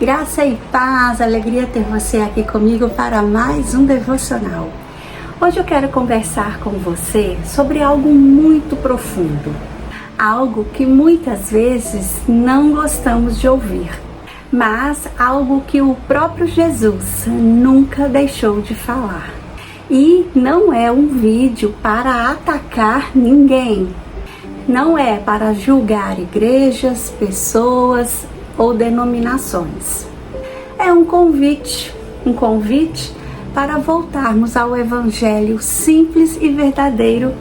Graça e paz, alegria ter você aqui comigo para mais um devocional. Hoje eu quero conversar com você sobre algo muito profundo, algo que muitas vezes não gostamos de ouvir, mas algo que o próprio Jesus nunca deixou de falar. E não é um vídeo para atacar ninguém, não é para julgar igrejas, pessoas ou denominações. É um convite para voltarmos ao Evangelho simples e verdadeiro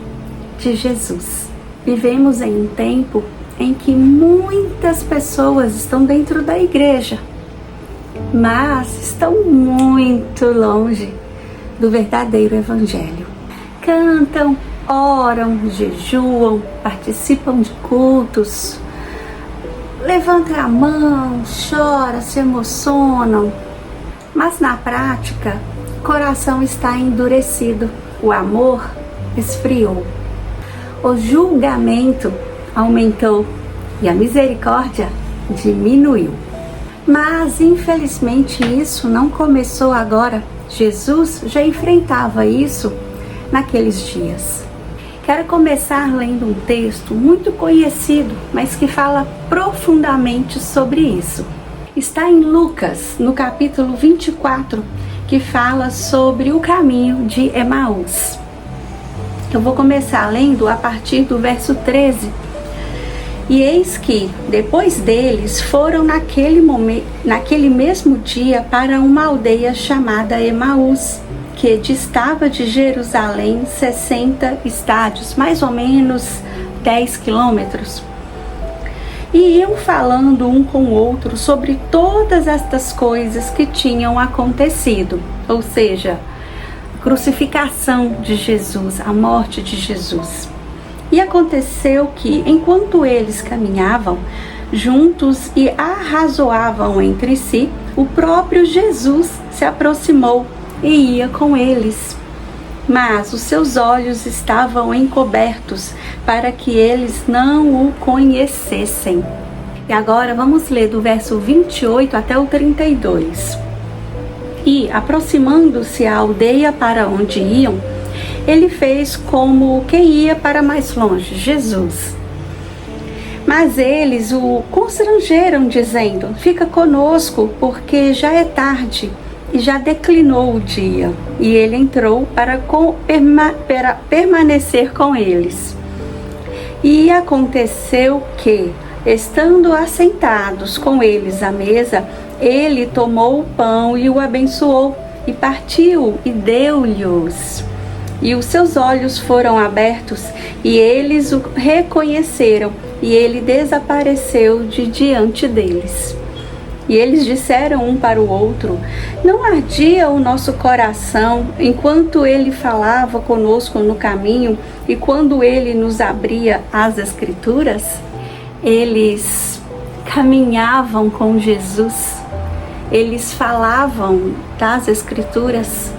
de Jesus. Vivemos em um tempo em que muitas pessoas estão dentro da igreja, mas estão muito longe do verdadeiro Evangelho. Cantam, oram, jejuam, participam de cultos, levantam a mão, choram, se emocionam, mas na prática o coração está endurecido, o amor esfriou, o julgamento aumentou e a misericórdia diminuiu. Mas infelizmente isso não começou agora. Jesus já enfrentava isso naqueles dias. Quero começar lendo um texto muito conhecido, mas que fala profundamente sobre isso. Está em Lucas, no capítulo 24, que fala sobre o caminho de Emaús. Eu vou começar lendo a partir do verso 13. E eis que, depois deles, foram naquele mesmo dia para uma aldeia chamada Emaús, que distava de Jerusalém 60 estádios, mais ou menos 10 quilômetros. E iam falando um com o outro sobre todas estas coisas que tinham acontecido, ou seja, a crucificação de Jesus, a morte de Jesus. E aconteceu que, enquanto eles caminhavam juntos e arrazoavam entre si, o próprio Jesus se aproximou e ia com eles. Mas os seus olhos estavam encobertos para que eles não o conhecessem. E agora vamos ler do verso 28 até o 32. E, aproximando-se à aldeia para onde iam, ele fez como quem ia para mais longe, Jesus. Mas eles o constrangeram, dizendo: fica conosco, porque já é tarde e já declinou o dia. E ele entrou para permanecer com eles. E aconteceu que, estando assentados com eles à mesa, ele tomou o pão e o abençoou, e partiu e deu-lhes. E os seus olhos foram abertos, e eles o reconheceram, e ele desapareceu de diante deles. E eles disseram um para o outro: não ardia o nosso coração enquanto ele falava conosco no caminho e quando ele nos abria as Escrituras? Eles caminhavam com Jesus, eles falavam das Escrituras,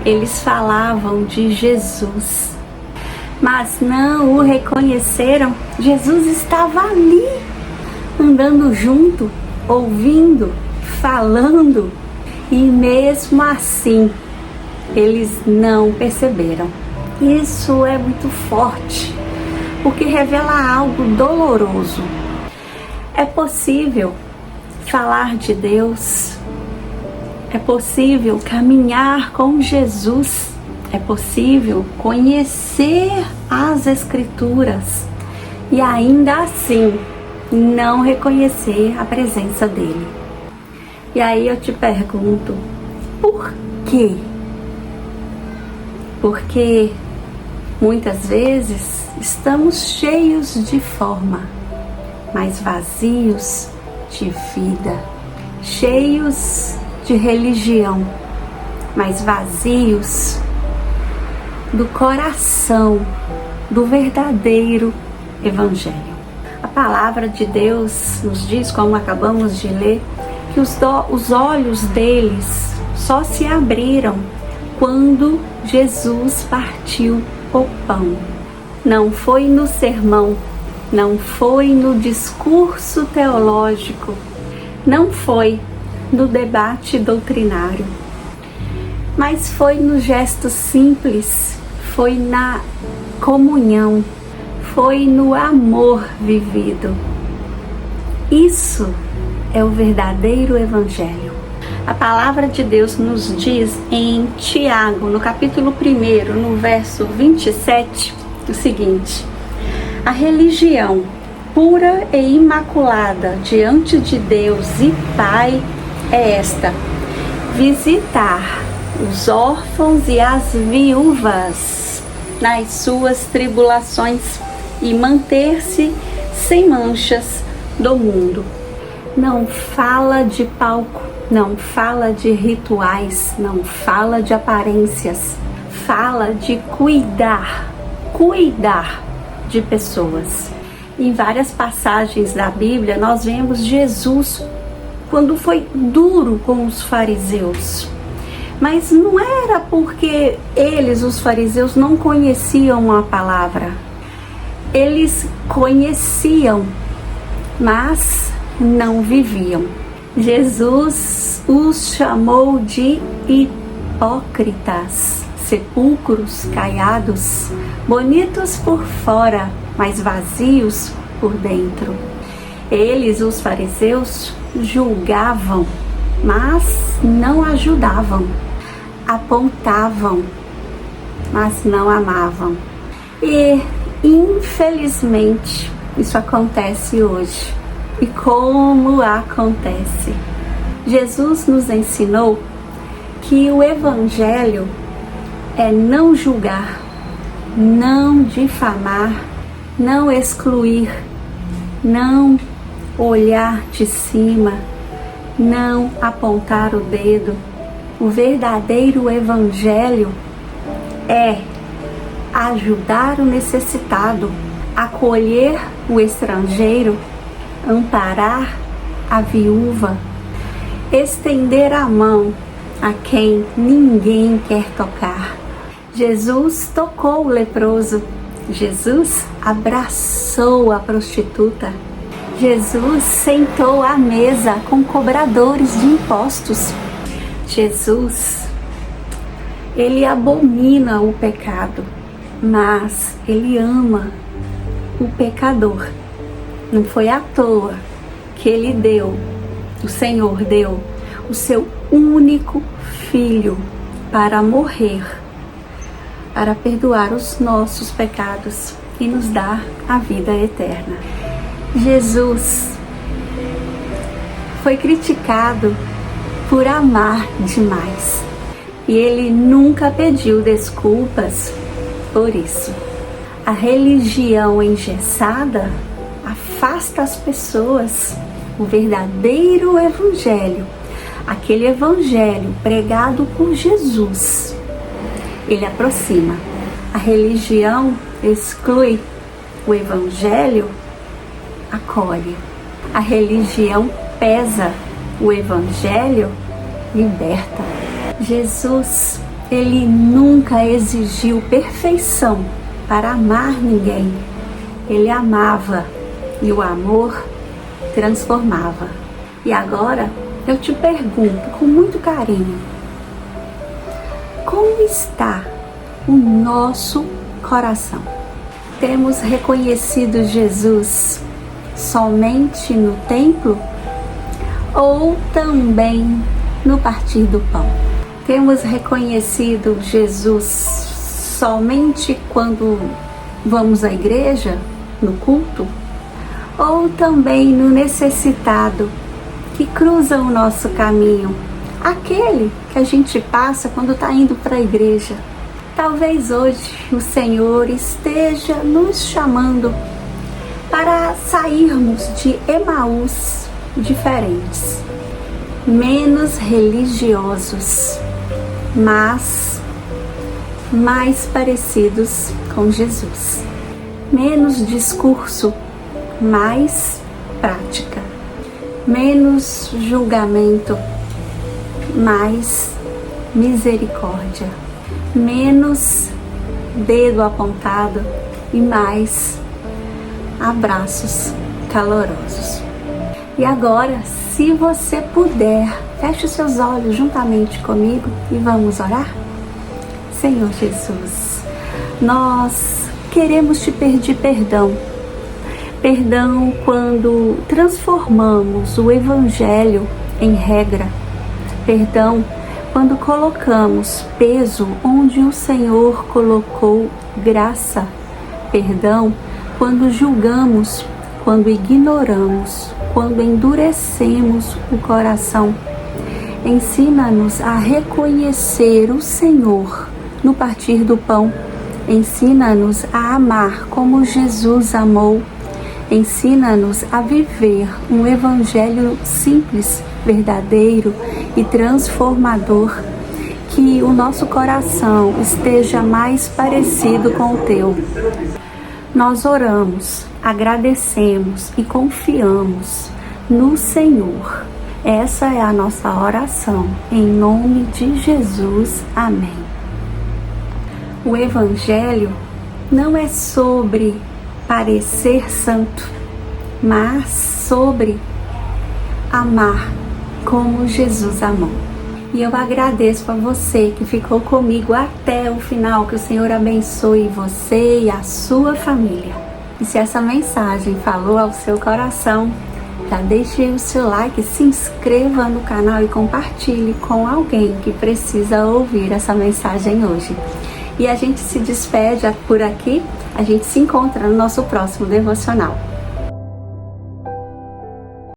eles falavam de Jesus, mas não o reconheceram. Jesus estava ali, andando junto, ouvindo, falando, e mesmo assim eles não perceberam. Isso é muito forte, porque revela algo doloroso. É possível falar de Deus, é possível caminhar com Jesus, é possível conhecer as Escrituras e ainda assim não reconhecer a presença dele. E aí eu te pergunto, por quê? Porque muitas vezes estamos cheios de forma, mas vazios de vida, cheios de religião, mas vazios do coração, do verdadeiro Evangelho. A palavra de Deus nos diz, como acabamos de ler, que os olhos deles só se abriram quando Jesus partiu o pão. Não foi no sermão, não foi no discurso teológico, não foi no debate doutrinário, mas foi no gesto simples, foi na comunhão, foi no amor vivido. Isso é o verdadeiro Evangelho. A palavra de Deus nos diz em Tiago, no capítulo 1, no verso 27, o seguinte: a religião pura e imaculada diante de Deus e Pai é esta: visitar os órfãos e as viúvas nas suas tribulações e manter-se sem manchas do mundo. Não fala de palco, não fala de rituais, não fala de aparências, fala de cuidar de pessoas. Em várias passagens da Bíblia nós vemos Jesus quando foi duro com os fariseus. Mas não era porque eles, os fariseus, não conheciam a palavra. Eles conheciam, mas não viviam. Jesus os chamou de hipócritas, sepulcros caiados, bonitos por fora, mas vazios por dentro. Eles, os fariseus, julgavam, mas não ajudavam. Apontavam, mas não amavam. E, infelizmente, isso acontece hoje. E como acontece? Jesus nos ensinou que o Evangelho é não julgar, não difamar, não excluir, não olhar de cima, não apontar o dedo. O verdadeiro Evangelho é ajudar o necessitado, acolher o estrangeiro, amparar a viúva, estender a mão a quem ninguém quer tocar. Jesus tocou o leproso, Jesus abraçou a prostituta, Jesus sentou à mesa com cobradores de impostos. Jesus, ele abomina o pecado, mas ele ama o pecador. Não foi à toa que ele deu, o Senhor deu o seu único filho para morrer, para perdoar os nossos pecados e nos dar a vida eterna. Jesus foi criticado por amar demais e ele nunca pediu desculpas por isso. A religião engessada afasta as pessoas. O verdadeiro Evangelho, aquele Evangelho pregado por Jesus, ele aproxima. A religião exclui, o Evangelho acolhe. A religião pesa, o Evangelho liberta. Jesus, ele nunca exigiu perfeição para amar ninguém. Ele amava e o amor transformava. E agora eu te pergunto com muito carinho: como está o nosso coração? Temos reconhecido Jesus somente no templo ou também no partir do pão? Temos reconhecido Jesus somente quando vamos à igreja, no culto? Ou também no necessitado que cruza o nosso caminho, aquele que a gente passa quando está indo para a igreja? Talvez hoje o Senhor esteja nos chamando para sairmos de Emaús diferentes, menos religiosos, mas mais parecidos com Jesus. Menos discurso, mais prática. Menos julgamento, mais misericórdia. Menos dedo apontado e mais abraços calorosos. E agora, se você puder, feche os seus olhos juntamente comigo e vamos orar? Senhor Jesus, nós queremos te pedir perdão. Perdão quando transformamos o Evangelho em regra. Perdão quando colocamos peso onde o Senhor colocou graça. Perdão quando julgamos, quando ignoramos, quando endurecemos o coração. Ensina-nos a reconhecer o Senhor no partir do pão. Ensina-nos a amar como Jesus amou. Ensina-nos a viver um evangelho simples, verdadeiro e transformador. Que o nosso coração esteja mais parecido com o teu. Nós oramos, agradecemos e confiamos no Senhor. Essa é a nossa oração. Em nome de Jesus. Amém. O Evangelho não é sobre parecer santo, mas sobre amar como Jesus amou. E eu agradeço a você que ficou comigo até o final. Que o Senhor abençoe você e a sua família. E se essa mensagem falou ao seu coração, já deixe o seu like, se inscreva no canal e compartilhe com alguém que precisa ouvir essa mensagem hoje. E a gente se despede por aqui. A gente se encontra no nosso próximo devocional.